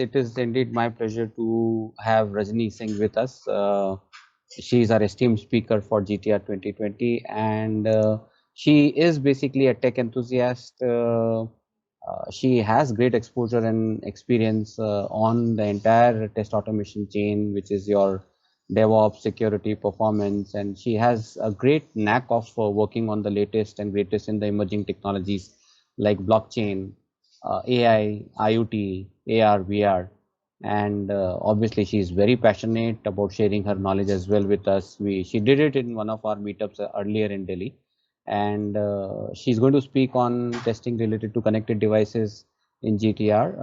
it is indeed my pleasure to have Rajni Singh with us. She is our esteemed speaker for GTR 2020, and she is basically a tech enthusiast. She has great exposure and experience on the entire test automation chain, which is your DevOps, security, performance, and she has a great knack of working on the latest and greatest in the emerging technologies like blockchain, AI, IoT, AR, VR, and obviously she is very passionate about sharing her knowledge as well with us. She did it in one of our meetups earlier in Delhi, and she's going to speak on testing related to connected devices in GTR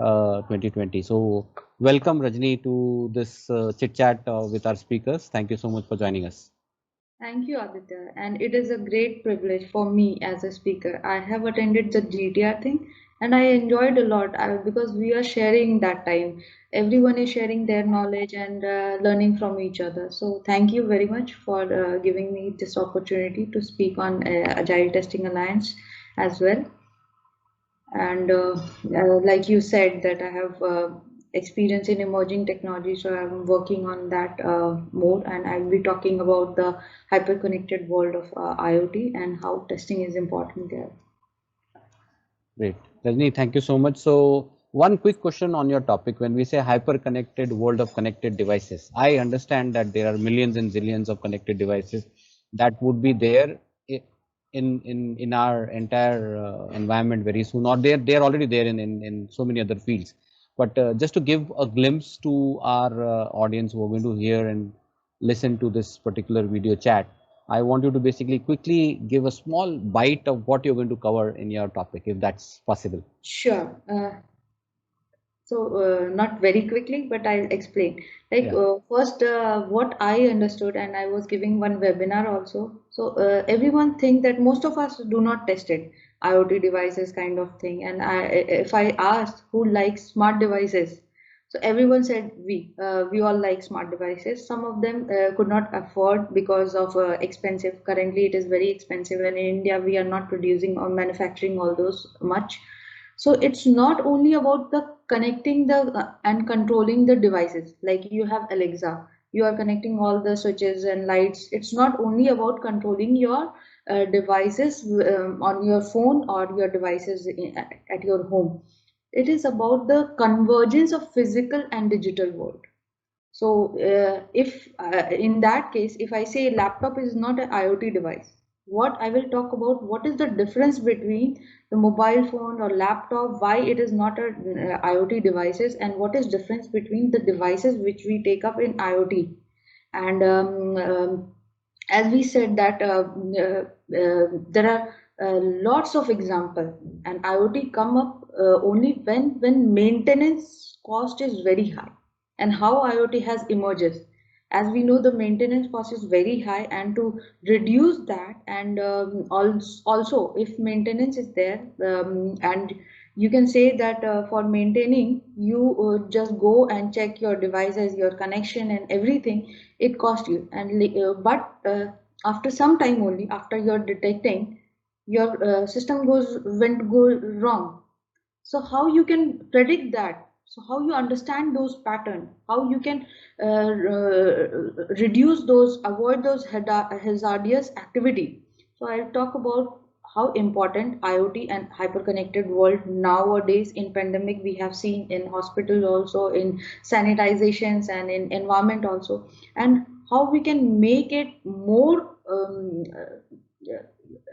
2020. So welcome Rajni to this chit chat with our speakers. Thank you so much for joining us. Thank you, Aditya. And it is a great privilege for me as a speaker. I have attended the GTR thing and I enjoyed a lot because we are sharing that time. Everyone is sharing their knowledge and learning from each other. So, thank you very much for giving me this opportunity to speak on Agile Testing Alliance as well. And like you said, that I have experience in emerging technology, so I'm working on that more, and I'll be talking about the hyper-connected world of IoT and how testing is important there. Great. Rajni, thank you so much. So one quick question on your topic. When we say hyper-connected world of connected devices, I understand that there are millions and zillions of connected devices that would be there in our entire environment very soon, or they're already there in so many other fields. But just to give a glimpse to our audience who are going to hear and listen to this particular video chat, I want you to basically quickly give a small bite of what you're going to cover in your topic, if that's possible. Sure. Not very quickly, but I'll explain. Like, first, what I understood, and I was giving one webinar also. So, everyone think that most of us do not test it, IoT devices kind of thing. And if I asked who likes smart devices, so everyone said we all like smart devices. Some of them could not afford because of expensive. Currently, it is very expensive, and in India, we are not producing or manufacturing all those much. So it's not only about the connecting the and controlling the devices. Like you have Alexa, you are connecting all the switches and lights. It's not only about controlling your devices on your phone or your devices at your home. It is about the convergence of physical and digital world. So, if in that case, if I say laptop is not an IoT device, what I will talk about, what is the difference between the mobile phone or laptop, why it is not a IoT devices, and what is difference between the devices which we take up in IoT. And as we said that there are lots of example, and IoT come up only when maintenance cost is very high, and how IoT has emerges. As we know, the maintenance cost is very high, and to reduce that, and also if maintenance is there, and you can say that for maintaining, you just go and check your devices, your connection, and everything. It costs you, and but after some time only, after you're detecting, your system went go wrong. So how you can predict that? So how you understand those pattern? How you can reduce those, avoid those hazardous activity? So I'll talk about how important IoT and hyperconnected world nowadays. In pandemic we have seen in hospitals also, in sanitizations and in environment also, and how we can make it more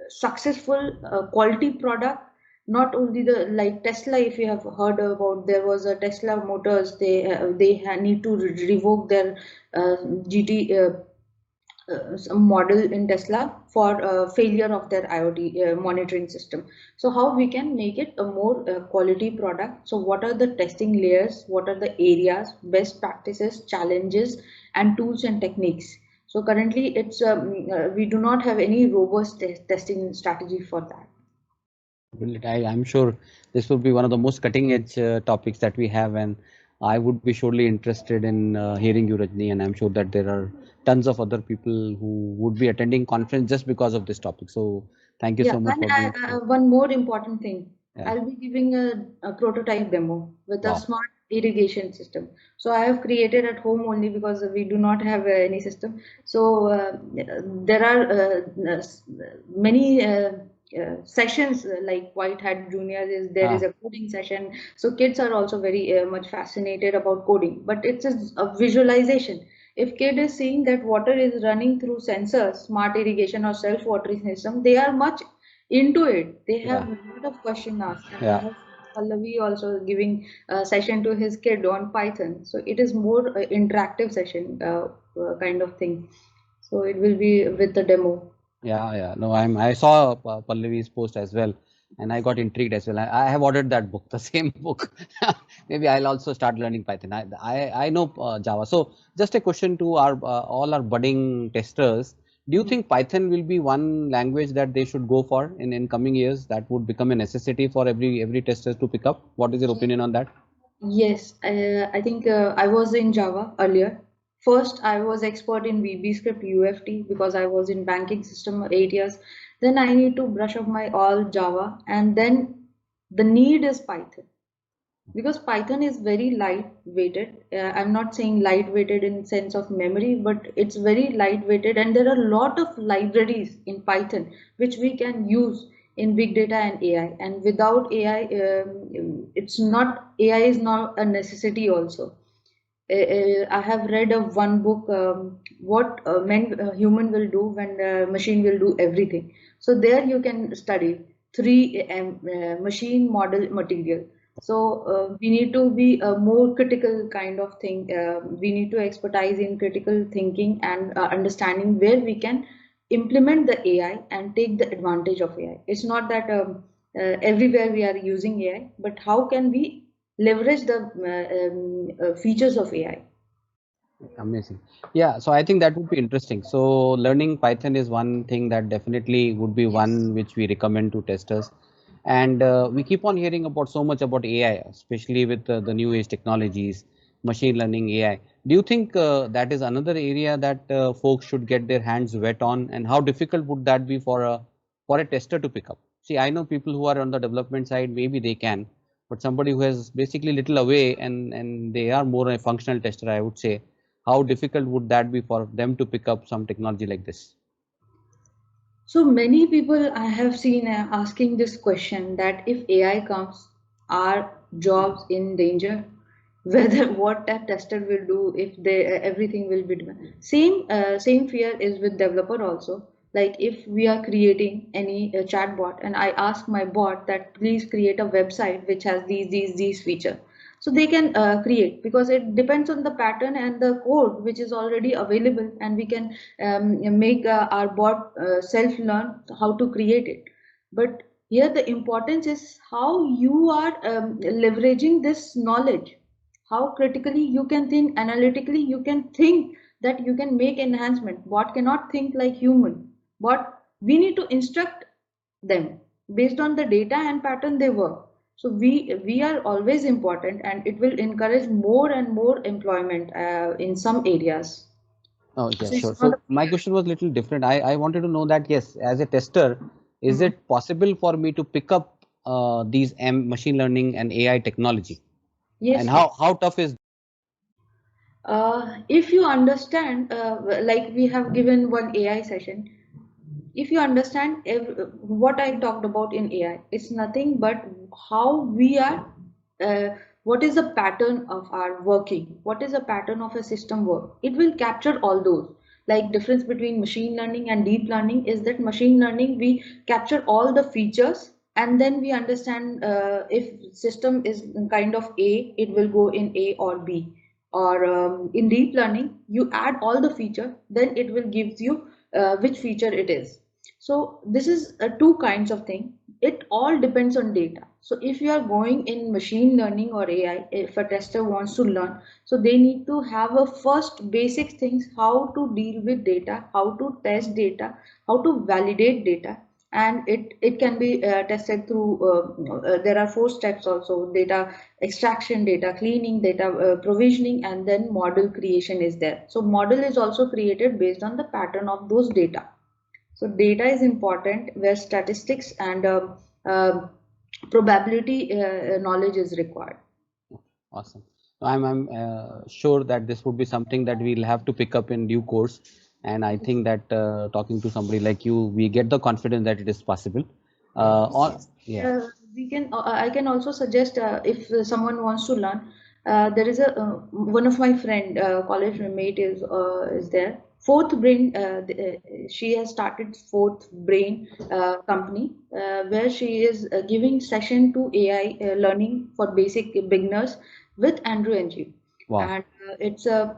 successful quality product. Not only the, like Tesla, if you have heard about, there was a Tesla Motors, need to revoke their GT some model in Tesla for failure of their IoT monitoring system. So how we can make it a more quality product? So what are the testing layers? What are the areas, best practices, challenges, and tools and techniques? So currently, we do not have any robust testing strategy for that. I'm sure this will be one of the most cutting edge topics that we have, and I would be surely interested in hearing you, Rajni, and I'm sure that there are tons of other people who would be attending conference just because of this topic. So thank you so much for being. One more important thing. Yeah. I'll be giving a prototype demo with a Wow. smart irrigation system. So I have created at home only because we do not have any system. So there are many sessions like White Hat Junior is there is Ah, a coding session. So kids are also very much fascinated about coding, but it's a visualization. If kid is seeing that water is running through sensors, smart irrigation or self-watering system, they are much into it. They have yeah, a lot of question asked, and I yeah. have Pallavi also giving a session to his kid on Python. So it is more interactive session kind of thing. So it will be with the demo. Yeah, yeah. No, I saw Pallavi's post as well, and I got intrigued as well. I have ordered that book, the same book. Maybe I'll also start learning Python. I know Java. So just a question to our all our budding testers. Do you Mhm. think Python will be one language that they should go for in coming years? That would become a necessity for every tester to pick up. What is your opinion on that? Yes, I think I was in Java earlier. First, I was expert in VB script UFT because I was in banking system 8 years. Then I need to brush up my all Java, and then the need is Python because Python is very light weighted. I'm not saying light weighted in sense of memory, but it's very light weighted, and there are a lot of libraries in Python which we can use in big data and AI. And without AI, it's not AI is not a necessity also. I have read of one book, what human will do when machine will do everything. So there you can study three machine model material. So we need to be a more critical kind of thing. We need to expertise in critical thinking and understanding where we can implement the AI and take the advantage of AI. It's not that everywhere we are using AI, but how can we leverage the features of AI. Amazing. Yeah, so I think that would be interesting. So learning Python is one thing that definitely would be Yes. one which we recommend to testers. And we keep on hearing about so much about AI, especially with the new age technologies, machine learning, AI. Do you think that is another area that folks should get their hands wet on? And how difficult would that be for a tester to pick up? See, I know people who are on the development side, maybe they can, but somebody who is basically little away and they are more a functional tester, I would say, how difficult would that be for them to pick up some technology like this? So many people I have seen asking this question that if AI comes, are jobs in danger? Whether what that tester will do if they everything will be done. Same fear is with developer also. Like if we are creating any chatbot and I ask my bot that please create a website which has these feature, so they can create because it depends on the pattern and the code which is already available, and we can make our bot self learn how to create it. But here the importance is how you are leveraging this knowledge, how critically you can think, analytically you can think, that you can make enhancement. Bot cannot think like human, but we need to instruct them based on the data and pattern they work. So we are always important, and it will encourage more and more employment in some areas. Oh, yeah, So it's sure. not So my question was a little different. I wanted to know that, yes, as a tester, is Mhm. it possible for me to pick up these machine learning and AI technology? And Yes, how tough is? if you understand, like we have given one AI session, if you understand what I talked about in AI, it's nothing but how we are, uh, what is the pattern of our working, what is the pattern of a system work. It will capture all those. Like difference between machine learning and deep learning is that machine learning we capture all the features, and then we understand if system is kind of A, it will go in A or B. Or in deep learning, you add all the feature, then it will gives you which feature it is. So this is two kinds of thing. It all depends on data. So if you are going in machine learning or AI, if a tester wants to learn, so they need to have a first basic things, how to deal with data, how to test data, how to validate data, and it can be tested through. There are four steps also: data extraction, data cleaning, data provisioning, and then model creation is there. So model is also created based on the pattern of those data. So data is important where statistics and uh, probability knowledge is required. Awesome. I'm sure that this would be something that we'll have to pick up in due course. And I think that talking to somebody like you, we get the confidence that it is possible. Yeah. We can. I can also suggest if someone wants to learn. There is a one of my friend, college roommate is there. Fourth Brain. She has started Fourth Brain company where she is giving session to AI learning for basic beginners with Andrew Ng, Wow. and it's a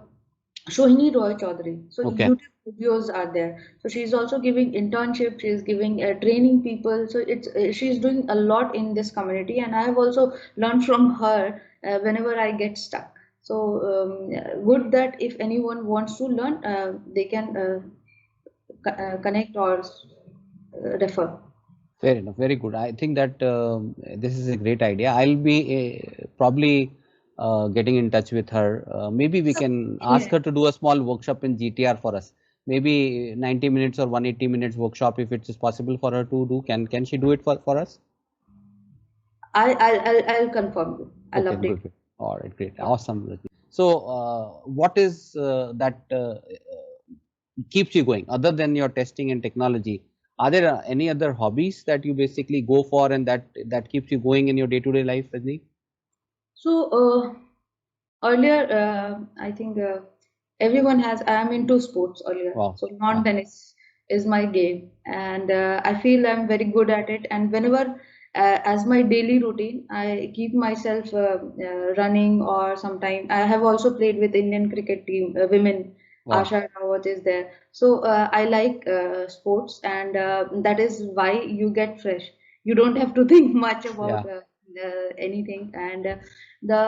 Sohini Roy Chaudhary. So Okay. YouTube videos are there. So she's also giving internship. She's giving training people. So it's she's doing a lot in this community, and I have also learned from her whenever I get stuck. So good that if anyone wants to learn, they can connect or refer. Fair enough. Very good. I think that this is a great idea. I'll be probably getting in touch with her. Maybe we can ask Yeah. her to do a small workshop in GTR for us. Maybe 90 minutes or 180 minutes workshop if it is possible for her to do. Can she do it for us? I'll confirm you. I'll Okay, update good, good. All right, great. Awesome, Rajni. So, what is that keeps you going other than your testing and technology? Are there any other hobbies that you basically go for and that keeps you going in your day-to-day life, Rajni? So earlier, I think everyone has. I am into sports earlier, Wow. so non-tennis is my game, and I feel I'm very good at it. And whenever, as my daily routine, I keep myself running, or sometime I have also played with Indian cricket team women. Wow. Asha Rawat is there, so I like sports, and that is why you get fresh. You don't have to think much about Yeah. anything, and the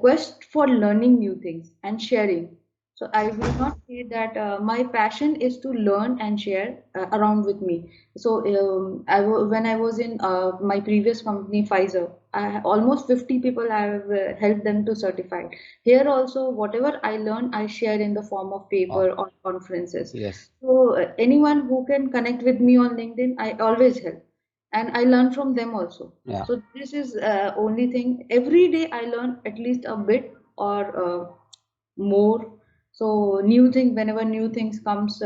quest for learning new things and sharing. So I will not say that my passion is to learn and share around with me. So when I was in my previous company, Pfizer, almost 50 people I have helped them to certify. Here also, whatever I learn, I share in the form of Wow. paper or conferences. Yes. So anyone who can connect with me on LinkedIn, I always help, and I learn from them also. Yeah. So this is only thing. Every day I learn at least a bit or more. So new thing whenever new things comes.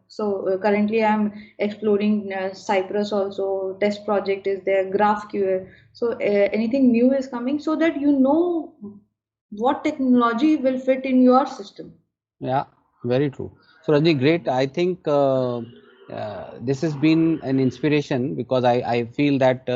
So currently I'm exploring Cypress also. Test project is there. GraphQL. So anything new is coming so that you know what technology will fit in your system. Yeah, very true. So Rajni, great. I think this has been an inspiration because I feel that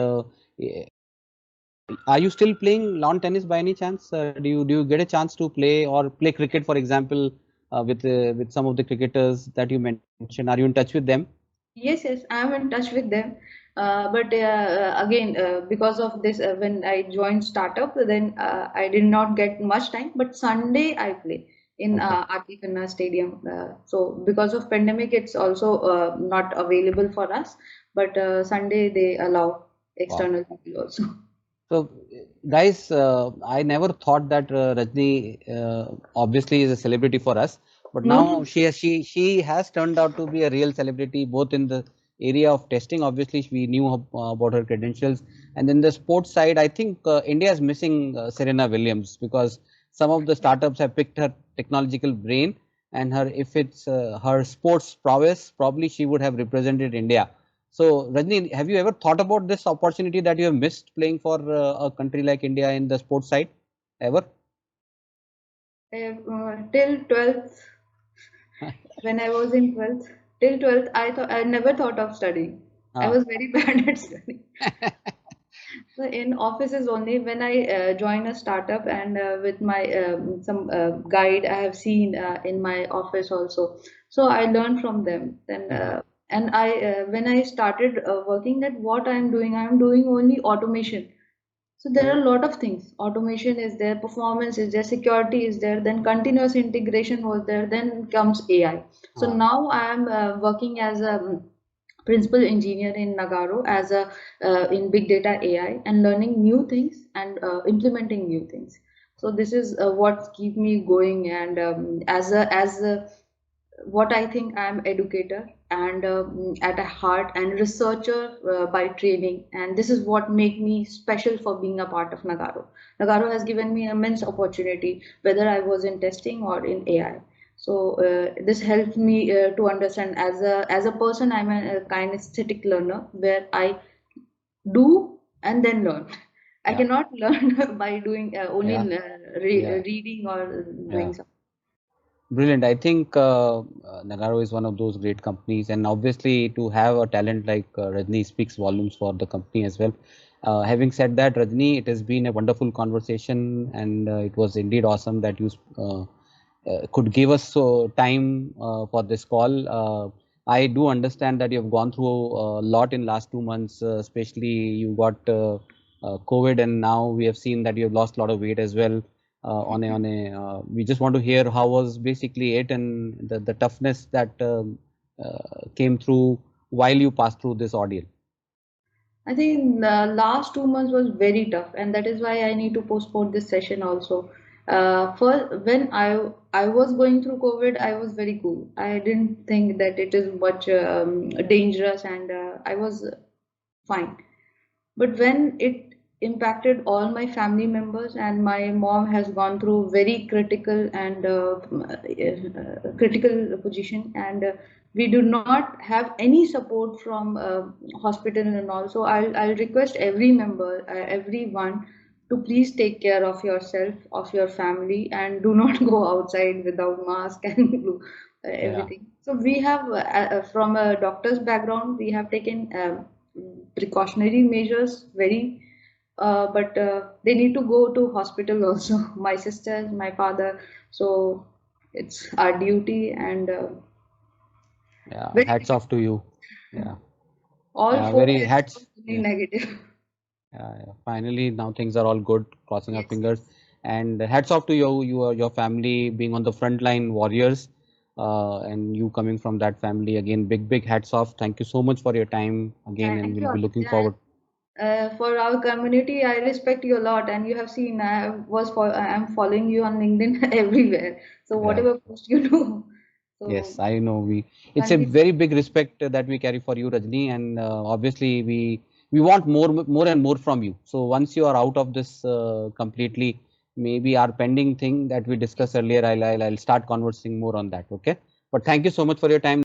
are you still playing lawn tennis by any chance? Do you get a chance to play or play cricket, for example, with some of the cricketers that you mentioned? Are you in touch with them? Yes, yes, I am in touch with them. But again, because of this, when I joined startup, then I did not get much time. But Sunday I play in Okay. RK Khanna Stadium. So because of pandemic, it's also not available for us. But Sunday they allow Wow. external people also. So, guys, I never thought that Rajni obviously is a celebrity for us, but No, now no. she has turned out to be a real celebrity both in the area of testing. Obviously, we knew about her credentials, and then the sports side. I think India is missing Serena Williams because some of the startups have picked her technological brain, and her if it's her sports prowess, probably she would have represented India. So, Rajni, have you ever thought about this opportunity that you have missed playing for a country like India in the sports side? Ever? Till 12th, when I was in 12th, till 12th, I never thought of studying. I Ah. was very bad at studying. So in offices only, when I join a startup and with my some guide I have seen in my office also. So I learned from them. Then Mhm. and I when I started working, that what I am doing only automation. So there are a lot of things. Automation is there, performance is there, security is there, then continuous integration was there, then comes AI. So Ah. now I am working as a principal engineer in Nagaro as a in big data AI and learning new things and implementing new things. So this is what keep me going, and as a what I think I'm educator and at a heart, and researcher by training. And this is what make me special for being a part of Nagarro. Nagarro has given me immense opportunity, whether I was in testing or in AI. So this helped me to understand, as a person, I'm a kinesthetic learner where I do and then learn. I Yeah, cannot learn by doing only yeah, yeah, reading or yeah. doing something. Brilliant. I think Nagarro is one of those great companies, and obviously to have a talent like Rajni speaks volumes for the company as well. Having said that, Rajni, it has been a wonderful conversation, and it was indeed awesome that you could give us time for this call. I do understand that you have gone through a lot in last 2 months, especially you got COVID, and now we have seen that you have lost a lot of weight as well. We just want to hear how was basically it and the toughness that came through while you passed through this ordeal. I think the last 2 months was very tough, and that is why I need to postpone this session also. For when I was going through COVID, I was very cool. I didn't think that it is much dangerous, and I was fine. But when it impacted all my family members, and my mom has gone through very critical and critical position, and we do not have any support from hospital and all. So I'll request every member, everyone, to please take care of yourself, of your family, and do not go outside without mask and Yeah, everything. So we have, from a doctor's background, we have taken precautionary measures very, but they need to go to hospital also. My sister, my father. So it's our duty, and yeah. very Hats difficult. off to you. Yeah, All four very tests were hats. fully Yeah. negative. Finally, now things are all good. Crossing our Yes, fingers. yes. And hats off to you, your family being on the front line warriors, and you coming from that family. Again, big hats off. Thank you so much for your time again, and Thank you, we'll be looking Aditya. forward. For our community, I respect you a lot, and you have seen I am following you on LinkedIn everywhere. So Yeah. whatever post you do, Yes, so I know. It's a continue. very big respect that we carry for you, Rajni, and obviously we want more and more from you. So once you are out of this completely, maybe our pending thing that we discussed Yes. earlier, I'll start conversing more on that. Okay. But thank you so much for your time.